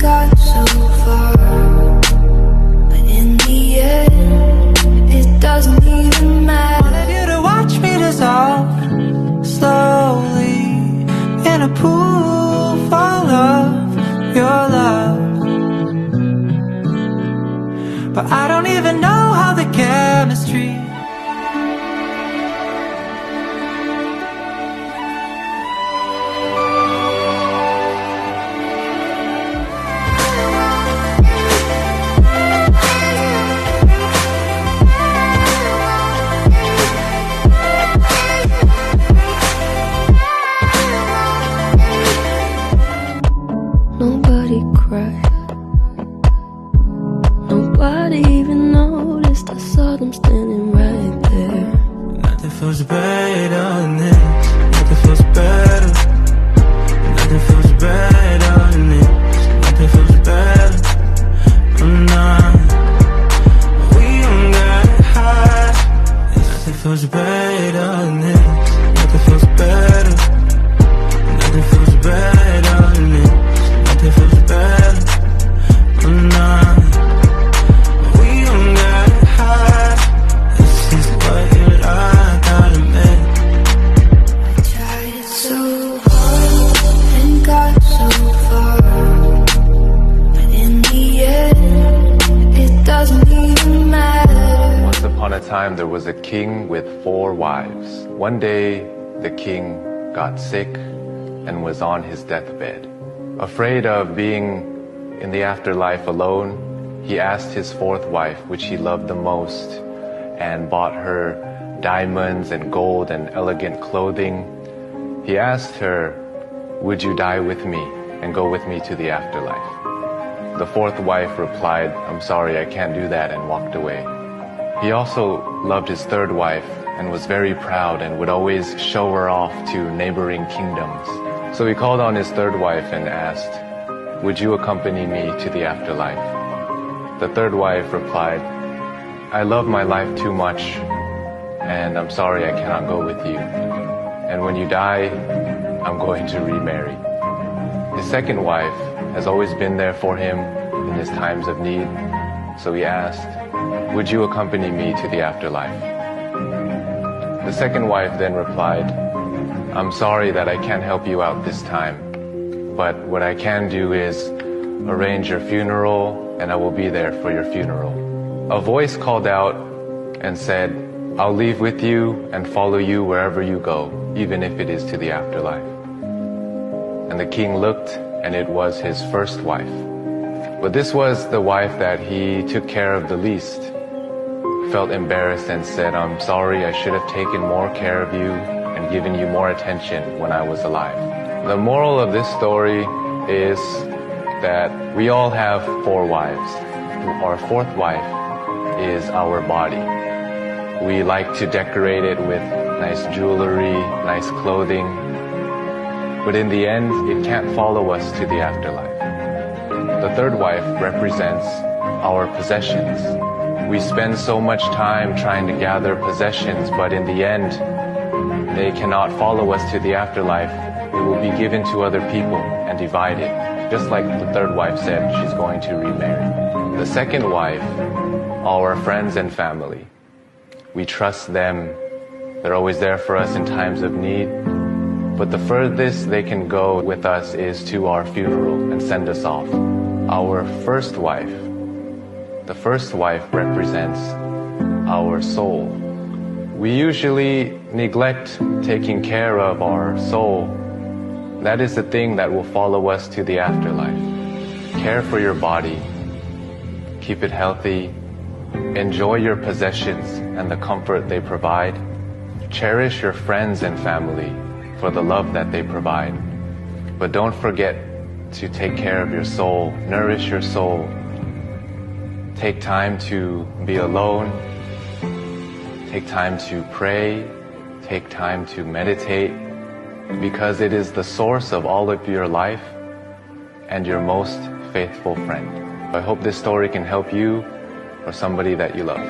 got so far, but in the end, it doesn't even matter. Wanted you to watch me dissolve slowly in a pool full of your love. But I don't even know how the chemistry Nobody cried, nobody even noticed. I saw them standing right there. Nothing feels better than this. Nothing feels better. Nothing feels better than this. Nothing feels better. I'm not. We don't got high. Nothing feels better than this. Nothing feels better. Nothing feels better than this. Nothing feels better. I'm not. We don't got high. This is what you like, gotta admit. I tried so hard and got so far, but in the end, it doesn't even matter. Once upon a time, there was a king with 4 wives. One day, the king got sick and was on his deathbed. Afraid of being in the afterlife alone, he asked his 4th wife, which he loved the most, and bought her diamonds and gold and elegant clothing. He asked her, "Would you die with me and go with me to the afterlife?" The 4th wife replied, "I'm sorry, I can't do that," and walked away. He also loved his 3rd wife and was very proud and would always show her off to neighboring kingdoms. So he called on his 3rd wife and asked, "Would you accompany me to the afterlife?" The 3rd wife replied, "I love my life too much, and I'm sorry I cannot go with you. And when you die, I'm going to remarry." His 2nd wife has always been there for him in his times of need, so he asked, "Would you accompany me to the afterlife?" The 2nd wife then replied, "I'm sorry that I can't help you out this time, but what I can do is arrange your funeral, and I will be there for your funeral." A voice called out and said, "I'll leave with you and follow you wherever you go, even if it is to the afterlife." And the king looked, and it was his 1st wife. But this was the wife that he took care of the least. He felt embarrassed and said, "I'm sorry, I should have taken more care of you and given you more attention when I was alive." The moral of this story is that we all have 4 wives. Our 4th wife is our body. We like to decorate it with nice jewelry, nice clothing, but in the end, it can't follow us to the afterlife. The 3rd wife represents our possessions. We spend so much time trying to gather possessions, but in the end, they cannot follow us to the afterlife. It will be given to other people and divided. Just like the 3rd wife said, she's going to remarry. The 2nd wife, our friends and family. We trust them. They're always there for us in times of need. But the furthest they can go with us is to our funeral and send us off. Our 1st wife, the 1st wife represents our soul. We usually neglect taking care of our soul. That is the thing that will follow us to the afterlife. Care for your body. Keep it healthy. Enjoy your possessions and the comfort they provide. Cherish your friends and family for the love that they provide. But don't forget to take care of your soul. Nourish your soul. Take time to be alone. Take time to pray, take time to meditate, because it is the source of all of your life and your most faithful friend. I hope this story can help you or somebody that you love.